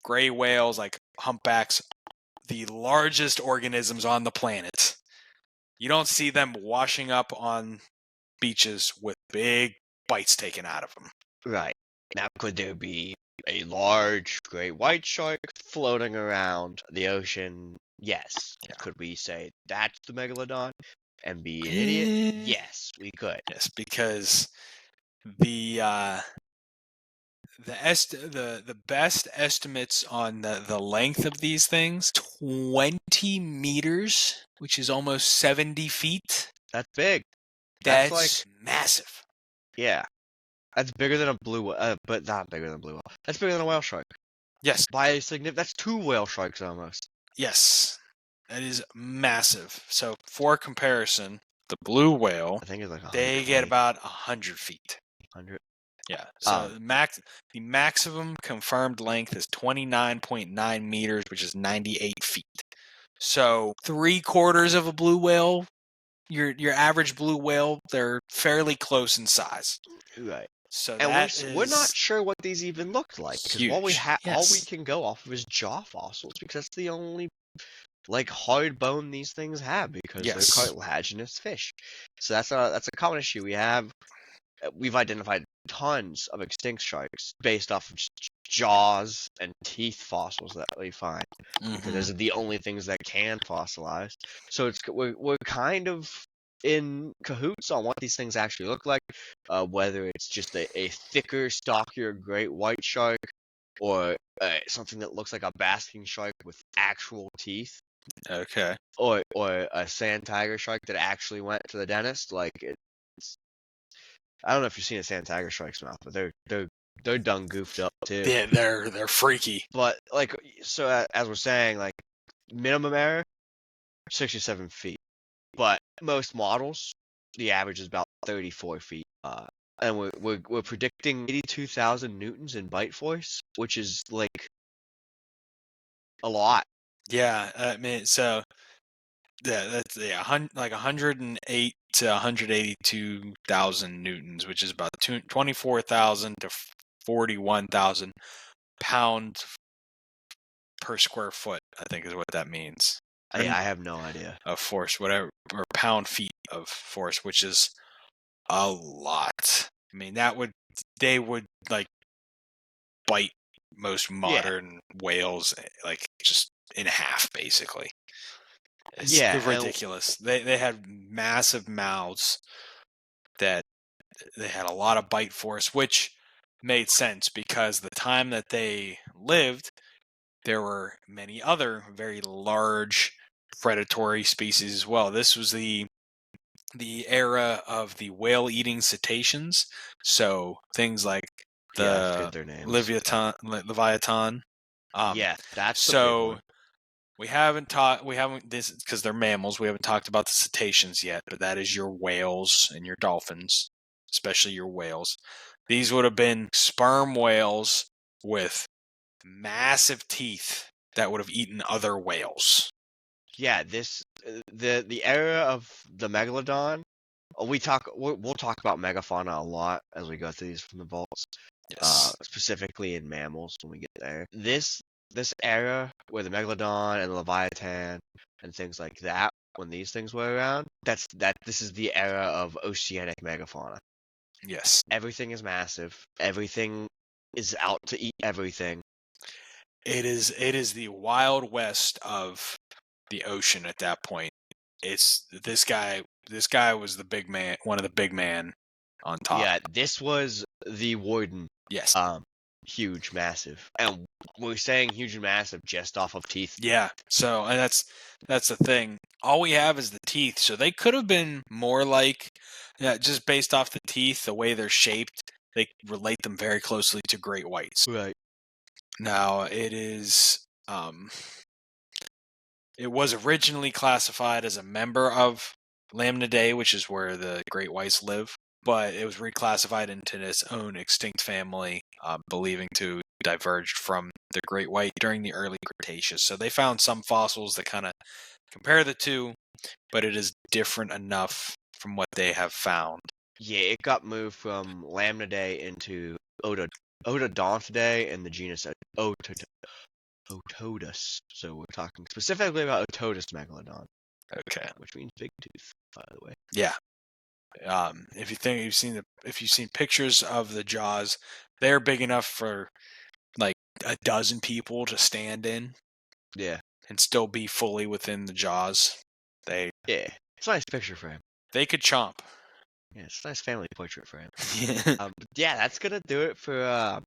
gray whales, like humpbacks, the largest organisms on the planet. You don't see them washing up on beaches with big bites taken out of them. right. Now, could there be a large great white shark floating around the ocean? Yes. Yeah. Could we say that's the megalodon and be an idiot? Yes, we could. Yes, because the best estimates on the length of these things, 20 meters, which is almost 70 feet. That's big. That's like massive. Yeah. That's bigger than a blue but not bigger than a blue whale. That's bigger than a whale shark. Yes. By a that's 2 whale sharks almost. Yes. That is massive. So for comparison, the blue whale, I think it's like they get about 100 feet. 100. Yeah. So the maximum confirmed length is 29.9 meters, which is 98 feet. So 3/4 of a blue whale, your average blue whale, they're fairly close in size. Right. So And we're not sure what these even looked like because all we Yes. can go off of is jaw fossils because that's the only like hard bone these things have because Yes. they're cartilaginous fish. So that's a common issue we have. We've identified tons of extinct sharks based off of jaws and teeth fossils that we find because those are the only things that can fossilize. So we're kind of in cahoots on what these things actually look like, whether it's just a thicker, stockier great white shark or something that looks like a basking shark with actual teeth. Okay. Or a sand tiger shark that actually went to the dentist. Like I don't know if you've seen a sand tiger shark's mouth, but they're done goofed up too. Yeah, they're freaky. But like so, as we're saying, like minimum error, 67 feet. But most models, the average is about 34 feet. And we're predicting 82,000 newtons in bite force, which is like a lot. Yeah, I mean, so that's like 108 to 182,000 newtons, which is about 24,000 to 41,000 pounds per square foot, I think is what that means. I have no idea. Of force, whatever, or pound feet of force, which is a lot. I mean, they would like bite most modern whales like just in half, basically. It's ridiculous. They had massive mouths that they had a lot of bite force, which made sense because the time that they lived, there were many other very large predatory species as well. This was the era of the whale-eating cetaceans, so things like the Leviathan. That's so the big one. we haven't this because they're mammals. We haven't talked about the cetaceans yet, but that is your whales and your dolphins, especially your whales. These would have been sperm whales with massive teeth that would have eaten other whales. Yeah, the era of the megalodon. We'll talk about megafauna a lot as we go through these from the vaults. Yes. Specifically in mammals when we get there. This era where the megalodon and the leviathan and things like that, when these things were around, this is the era of oceanic megafauna. Yes. Everything is massive. Everything is out to eat everything. It is the Wild West of the ocean at that point. it's this guy. This guy was the big man, one of the big man on top. Yeah, this was the warden. Yes. Huge, massive, and we're saying huge and massive just off of teeth. Yeah. So and that's the thing. All we have is the teeth. So they could have been more like, just based off the teeth, the way they're shaped, they relate them very closely to great whites. Right. Now it is. It was originally classified as a member of Lamnidae, which is where the great whites live, but it was reclassified into its own extinct family, believing to diverged from the great white during the early Cretaceous. So they found some fossils that kind of compare the two, but it is different enough from what they have found. Yeah, it got moved from Lamnidae into Odontodidae in the genus Otodus. So we're talking specifically about Otodus megalodon. Okay. Which means big tooth, by the way. Yeah. If you've seen pictures of the jaws, they're big enough for like a dozen people to stand in. Yeah. And still be fully within the jaws. Yeah. It's a nice picture frame. They could chomp. Yeah, it's a nice family portrait frame. Yeah. Yeah, that's gonna do it for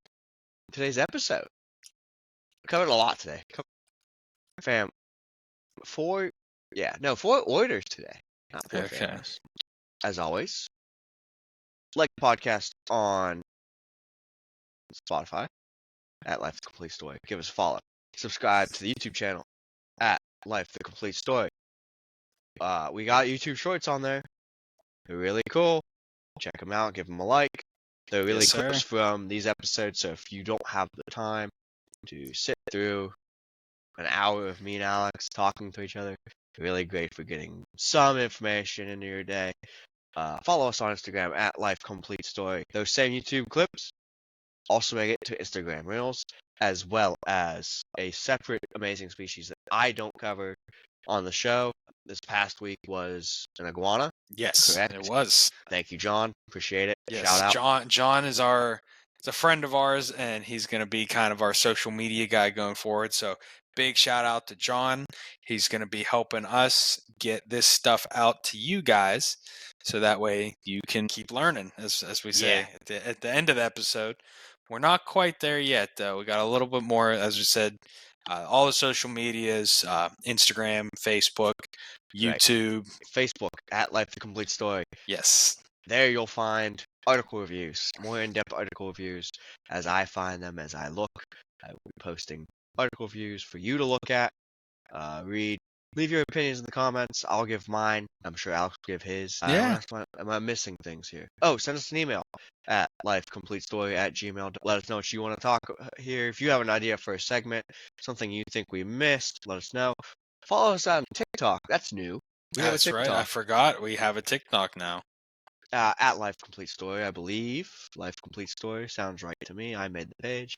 today's episode. We covered a lot today. Fam, four orders today. Not four families. As always, like the podcast on Spotify at Life the Complete Story. Give us a follow. Subscribe to the YouTube channel at Life the Complete Story. We got YouTube Shorts on there. They're really cool. Check them out. Give them a like. They're really clips from these episodes. So if you don't have the time to sit through an hour of me and Alex talking to each other, really great for getting some information into your day. Follow us on Instagram at Life Complete Story. Those same YouTube clips also make it to Instagram Reels, as well as a separate amazing species that I don't cover on the show. This past week was an iguana. Yes, correct? It was. Thank you, John. Appreciate it. Yes, Shout out. John is a friend of ours, and he's going to be kind of our social media guy going forward. So big shout out to John. He's going to be helping us get this stuff out to you guys, so that way you can keep learning, as we say at the end of the episode. We're not quite there yet, though. We got a little bit more, as we said. All the social medias, Instagram, Facebook, YouTube. Right. Facebook at Life the Complete Story. Yes. There you'll find article reviews, more in-depth article reviews as I find them, as I look. I will be posting article reviews for you to look at, read. Leave your opinions in the comments. I'll give mine. I'm sure Alex will give his. Yeah. Am I missing things here? Oh, send us an email at lifecompletestory@gmail.com. Let us know what you want to talk here. If you have an idea for a segment, something you think we missed, let us know. Follow us on TikTok. That's new. That's right. I forgot. We have a TikTok now. At Life Complete Story, I believe. Life Complete Story sounds right to me. I made the page.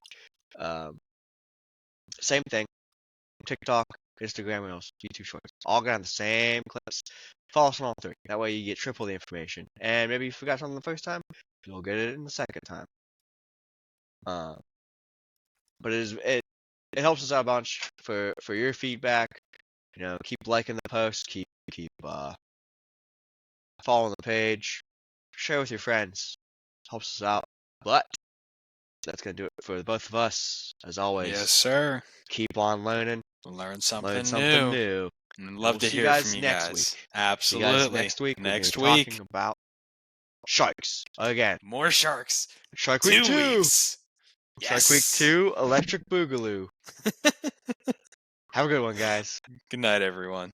Same thing. TikTok, Instagram Reels, YouTube Shorts. All got on the same clips. Follow us on all three. That way you get triple the information. And maybe you forgot something the first time, you'll get it in the second time. But it helps us out a bunch for your feedback. You know, keep liking the post, keep following the page, share with your friends. Helps us out. But that's gonna do it for the both of us. As always. Yes, sir. Keep on learning. Learn something new. And love to hear from you guys. Absolutely. See you guys next week. Next week. Talking about sharks again. More sharks. Shark Week 2. Weeks. Shark Week 2. Electric Boogaloo. Have a good one, guys. Good night, everyone.